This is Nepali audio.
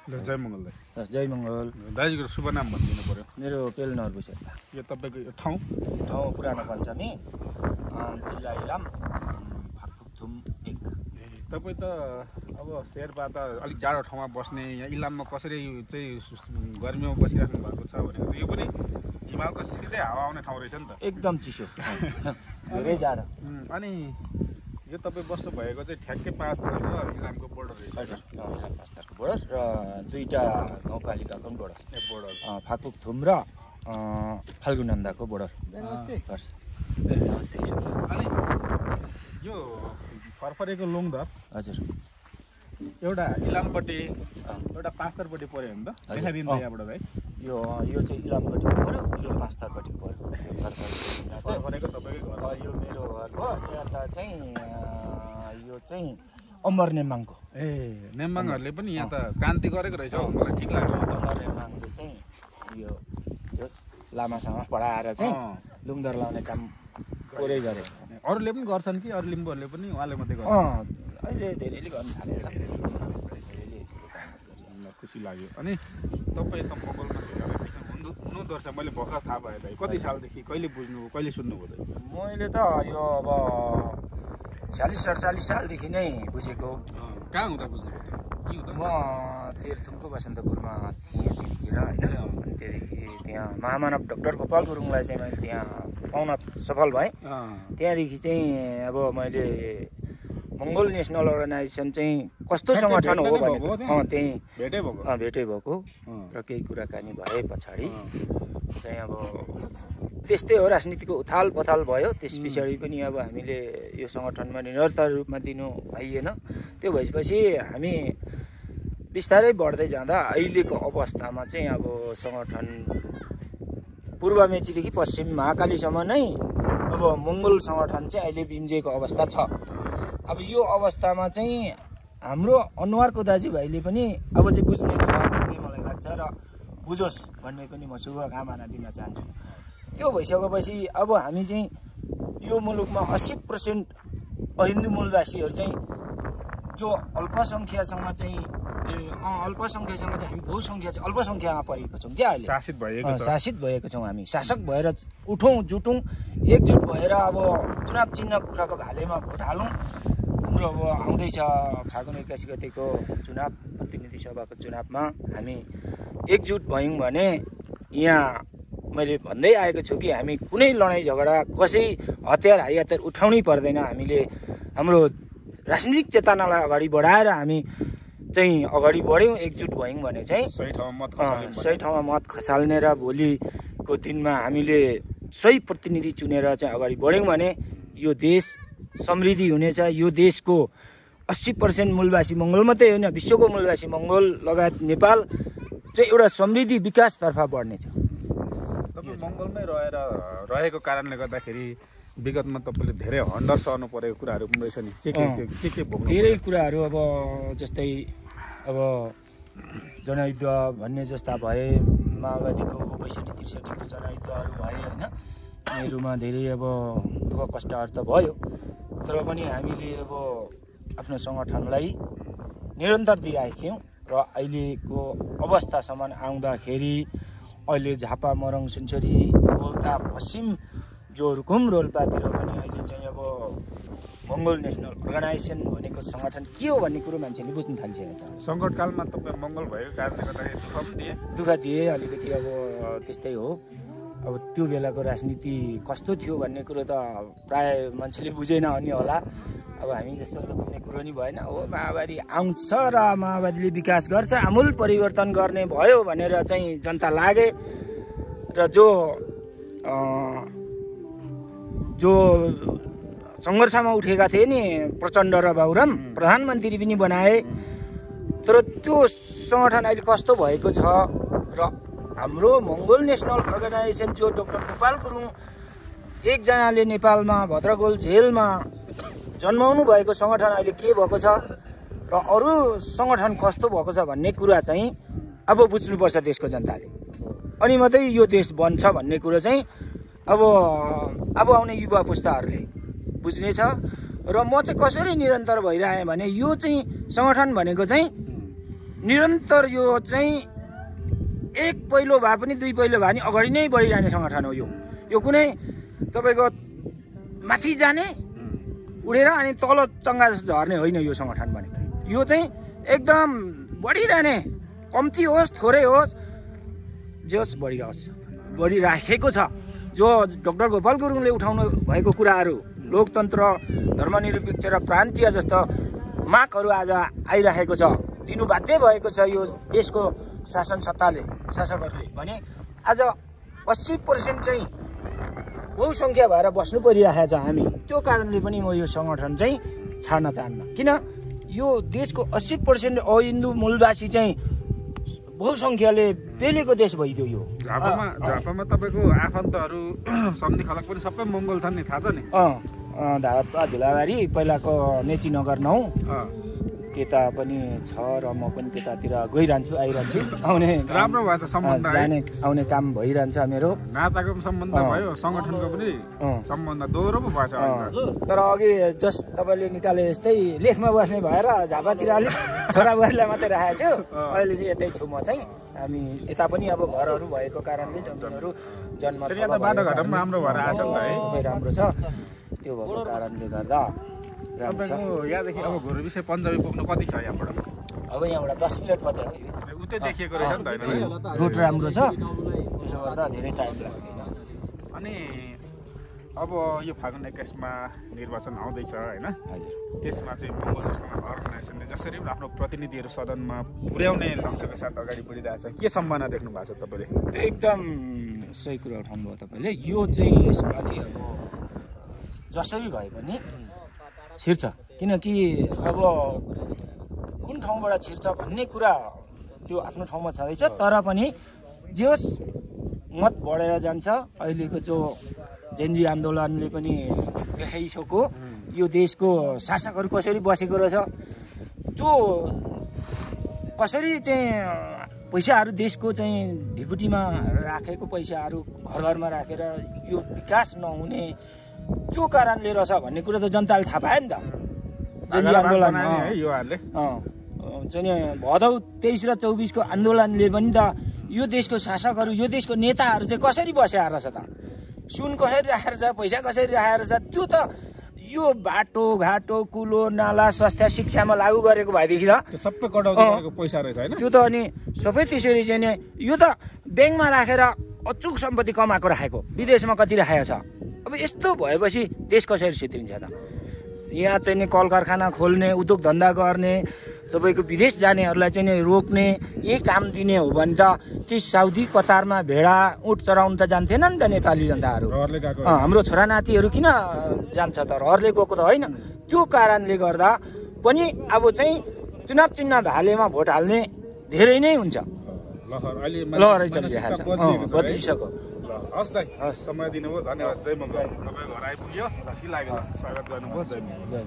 जय मङ्गल दाइ। जय मङ्गल। दाइजीको शुभ नाम भनिदिनु पर्यो। मेरो पेलनहर विषय यो तपाईँको यो ठाउँ पुरानो पञ्चमी, जिल्ला इलाम, फाक्थुम 1। तपाईँ त अब शेर्पा त अलिक जाडो ठाउँमा बस्ने, यहाँ इलाममा कसरी चाहिँ गर्मीमा बसिराख्नु भएको छ भनेको यो पनि हिमालको सिधै हावा आउने ठाउँ रहेछ नि त। एकदम चिसो, धेरै जाडो। अनि यो तपाईँ बस्नु भएको चाहिँ ठ्याक्कै 5 थर इलामको बोर्डर रहेछ। हजुर, इलाम 5 थरको बोर्डर र 2टा गाउँपालिकाको पनि बोर्डर। फाक्थुम र फाल्गुनन्दाको बोर्डर। नमस्ते। नमस्ते। अनि यो फरफरेको लुङधर हजुर एउटा इलामपट्टि एउटा 5 थरपट्टि पऱ्यो भने त देखाइदिनु त यहाँबाट भाइ। यो चाहिँ इलामपट्टि पऱ्यो, यो 5 थरपट्टि पऱ्यो। फरफरेको तपाईँकै घर? यो मेरो घर हो। यता चाहिँ यो चाहिँ अमर नेम्बाङको। नेम्बाङहरूले पनि यहाँ त क्रान्ति गरेको रहेछ हौ, मलाई ठिक लाग्छ। अमर नेम्बाङले चाहिँ यो लामासामा पढाएर चाहिँ लुङदर लाउने काम पुरै गरे। अरूले पनि गर्छन् कि अरू लिम्बूहरूले पनि उहाँले मात्रै गर्छ? अहिले धेरैले गर्नु थालेको छ। खुसी लाग्यो। अनि तपाईँ त मङ्गलमा हुनुहुँदो रहेछ, मैले भर्खर थाहा भयो दाइ। कति सालदेखि कहिले बुझ्नु, कहिले सुन्नुभयो दाइ? मैले त यो अब 46-47 सालदेखि नै बुझेको। कहाँ हुँदा बुझ्नुभयो त? म तेह्रथुमको बसन्तपुरमा थिएँ त्यतिखेर होइन। अनि त्यहाँदेखि त्यहाँ महामानव डाक्टर गोपाल गुरुङलाई चाहिँ मैले त्यहाँ पाउन सफल भएँ। त्यहाँदेखि चाहिँ अब मैले मङ्गोल नेसनल अर्गनाइजेसन चाहिँ कस्तो सङ्गठन हो भनेको त्यहीँ भेटै भएको र केही कुराकानी भए पछाडि चाहिँ अब त्यस्तै हो। राजनीतिको उथाल पथाल भयो, त्यस पछाडि पनि अब हामीले यो सङ्गठनमा निरन्तर रूपमा दिनु पाइएन। त्यो भएपछि हामी बिस्तारै बढ्दै जाँदा अहिलेको अवस्थामा चाहिँ अब सङ्गठन पूर्व मेचीदेखि पश्चिम महाकालीसम्म नै अब मङ्गोल सङ्गठन चाहिँ अहिले बिम्जिएको अवस्था छ। अब यो अवस्थामा चाहिँ हाम्रो अनुहारको दाजुभाइले पनि अब चाहिँ बुझ्ने छ भन्ने मलाई लाग्छ र बुझोस् भन्ने पनि म शुभकामना दिन चाहन्छु। त्यो भइसकेपछि अब हामी चाहिँ यो मुलुकमा 80% हिन्दू मूलवासीहरू चाहिँ जो अल्पसङ्ख्यासँग चाहिँ अल्पसङ्ख्यासँग चाहिँ हामी बहुसङ्ख्या चाहिँ अल्पसङ्ख्यामा परेको छौँ क्या। अहिले शासित भएको छौँ हामी। शासक भएर उठौँ जुटौँ, एकजुट भएर अब चुनाव चिन्ह कुखुराको भालेमा भोट हालौँ। हाम्रो अब आउँदैछ फागुन 21 गतेको चुनाव, प्रतिनिधि सभाको चुनावमा हामी एकजुट भयौँ भने यहाँ मैले भन्दै आएको छु कि हामी कुनै लडाइँ झगडा कसै हतियार हाइहतियार उठाउनै पर्दैन। हामीले हाम्रो राजनीतिक चेतनालाई अगाडि बढाएर हामी चाहिँ अगाडि बढ्यौँ, एकजुट भयौँ भने चाहिँ सही ठाउँमा मत खसाल्ने र भोलिको दिनमा हामीले सही प्रतिनिधि चुनेर चाहिँ अगाडि बढ्यौँ भने यो देश समृद्धि हुनेछ। यो देशको 80% मूलवासी मङ्गोल मात्रै होइन, विश्वको मूलवासी मङ्गोल लगायत नेपाल चाहिँ एउटा समृद्धि विकासतर्फ बढ्नेछ। तपाईँ मङ्गोलमै रहेको कारणले गर्दाखेरि विगतमा तपाईँले धेरै हन्डर सर्नु परेको कुराहरू पनि रहेछ नि? के भोग्नु? धेरै कुराहरू अब जस्तै अब जनयुद्ध भन्ने जस्ता भए, माओवादीको 62-63को जनयुद्धहरू भए होइन। यिनीहरूमा धेरै अब दुःख कष्टहरू त भयो, तर पनि हामीले अब आफ्नो सङ्गठनलाई निरन्तर दिइराख्यौँ र अहिलेको अवस्थासम्म आउँदाखेरि अहिले झापा मरङ सुनसरी अब उता पश्चिम जो रुकुम रोल्पातिर पनि अहिले चाहिँ अब मङ्गोल नेसनल अर्गनाइजेसन भनेको सङ्गठन के हो भन्ने कुरो मान्छेले बुझ्न थालिसकेको छ। सङ्कटकालमा तपाईँ मङ्गोल भएको कारणले गर्दाखेरि दुःख दिए अलिकति अब त्यस्तै हो। अब त्यो बेलाको राजनीति कस्तो थियो भन्ने कुरो त प्राय मान्छेले बुझेन अनि होला। अब हामी जस्तो त बुझ्ने कुरो नि भएन हो। माओवादी आउँछ र माओवादीले विकास गर्छ, आमूल परिवर्तन गर्ने भयो भनेर चाहिँ जनता लागे र जो सङ्घर्षमा उठेका थिए नि प्रचण्ड र बाबुराम, प्रधानमन्त्री पनि बनाए। तर त्यो सङ्गठन अहिले कस्तो भएको छ र हाम्रो मङ्गोल नेसनल अर्गनाइजेसन जो डाक्टर गोपाल गुरुङ एकजनाले नेपालमा भद्रगोल जेलमा जन्माउनु भएको सङ्गठन अहिले के भएको छ र अरू सङ्गठन कस्तो भएको छ भन्ने कुरा चाहिँ अब बुझ्नुपर्छ देशको जनताले। अनि मात्रै यो देश बन्छ भन्ने कुरो चाहिँ अब आउने युवा पुस्ताहरूले बुझ्नेछ। र म चाहिँ कसरी निरन्तर भइरहेँ भने यो चाहिँ सङ्गठन भनेको चाहिँ निरन्तर यो चाहिँ एक पहिलो भए पनि दुई पहिलो भए पनि अगाडि नै बढिरहने सङ्गठन हो यो कुनै तपाईँको माथि जाने उडेर अनि तल चङ्गा जस्तो झर्ने होइन यो सङ्गठन भनेको यो चाहिँ एकदम बढिरहने कम्ती होस् थोरै होस् जोस् बढिराखेको छ जो डाक्टर गोपाल गुरुङले उठाउनु भएको कुराहरू लोकतन्त्र धर्मनिरपेक्ष र प्रान्तीय जस्तो मागहरू आज आइरहेको छ दिनु बाध्य भएको छ यो देशको शासन सत्ताले शासकहरूले भने आज 80% चाहिँ बहुसङ्ख्या भएर बस्नु परिरहेको छ हामी त्यो कारणले पनि म यो सङ्गठन चाहिँ छाड्न चाहन्न किन यो देशको 80% अहिन्दू मूलवासी चाहिँ बहुसङ्ख्याले पेलेको देश भइदियो यो झापामा तपाईँको आफन्तहरू सम्धि खलक पनि सबै मङ्गोल छन् नि थाहा छ नि धुलाबारी पहिलाको मेची नगर 9 त्यता पनि छ र म पनि त्यतातिर गइरहन्छु आइरहन्छु आउने राम्रो भएछ सम्बन्ध जाने आउने काम भइरहन्छ मेरो नाताको पनि सम्बन्ध भयो सङ्गठनको पनि सम्बन्ध दोहोरो पो भएछ तर अघि जस तपाईँले निकाले जस्तै लेखमा बस्ने भएर झापातिर अलिक छोराबुहारीलाई मात्रै राखेको छु अहिले चाहिँ यतै छु म चाहिँ हामी यता पनि अब घरहरू भएको कारणले जमिनहरू जन्म बाटोघाटो पनि राम्रो भएर आएछ नि त है सबै राम्रो छ त्यो भएको कारणले गर्दा तपाईँको यहाँदेखि अब घुरुविसे पन्जाबी पुग्नु कति छ यहाँबाट अब यहाँबाट 10 मिनट मात्रै हो उतै देखिएको रहेछ नि त होइन रोड राम्रो छ त्यसो गर्दा धेरै टाइम लाग्दैन अनि अब यो फागुन 21मा निर्वाचन आउँदैछ होइन त्यसमा चाहिँ मङ्गोल अर्गनाइजेसनले जसरी आफ्नो प्रतिनिधिहरू सदनमा पुर्याउने लक्ष्यको साथ अगाडि बढिरहेछ के सम्भावना देख्नु भएको छ तपाईँले एकदम सही कुरा उठाउनुभयो तपाईँले यो चाहिँ यसपालि अब जसरी भए पनि छिर्छ किनकि अब कुन ठाउँबाट छिर्छ भन्ने कुरा त्यो आफ्नो ठाउँमा छँदैछ तर पनि जे होस् मत बढेर जान्छ अहिलेको जो जेनजी आन्दोलनले पनि देखाइसक्यो यो देशको शासकहरू कसरी बसेको रहेछ त्यो कसरी चाहिँ पैसाहरू देशको चाहिँ ढिकुटीमा राखेको पैसाहरू घर घरमा राखेर यो विकास नहुने त्यो कारणले रहेछ भन्ने कुरा त जनताले थाहा पायो नि त जेनजी आन्दोलन चाहिँ भदौ 23 र 24 को आन्दोलनले पनि त यो देशको शासकहरू यो देशको नेताहरू चाहिँ कसरी बसेर रहेछ त सुन कसरी राखेर छ पैसा कसरी राखेर छ त्यो त यो बाटो घाटो कुलो नाला स्वास्थ्य शिक्षामा लागू गरेको भएदेखि त सबै कटाउँदै पैसा रहेछ होइन त्यो त अनि सबै त्यसरी चाहिँ नि यो त ब्याङ्कमा राखेर अचुक सम्पत्ति कमाएको राखेको विदेशमा कति राखेको छ अब यस्तो भएपछि देश कसरी सिद्धिन्छ त यहाँ चाहिँ नि कल कारखाना खोल्ने उद्योग धन्दा गर्ने सबैको विदेश जानेहरूलाई चाहिँ नि रोक्ने यही काम दिने हो भने त ती साउदी कतारमा भेडा उठ चराउन त जान्थेन नि त नेपाली जनताहरू हाम्रो छोरा नातिहरू किन जान्छ त रहरले गएको त होइन त्यो कारणले गर्दा पनि अब चाहिँ चुनाव चिन्ह भालेमा भोट हाल्ने धेरै नै हुन्छ लहरै चलिरहेको छ बदलिसक्यो हस् दाइ समय दिनुभयो धन्यवाद जय मङ्गल तपाईँ घर आइपुग्यो खुसी लाग्यो स्वागत गर्नुभयो जय मङ्गल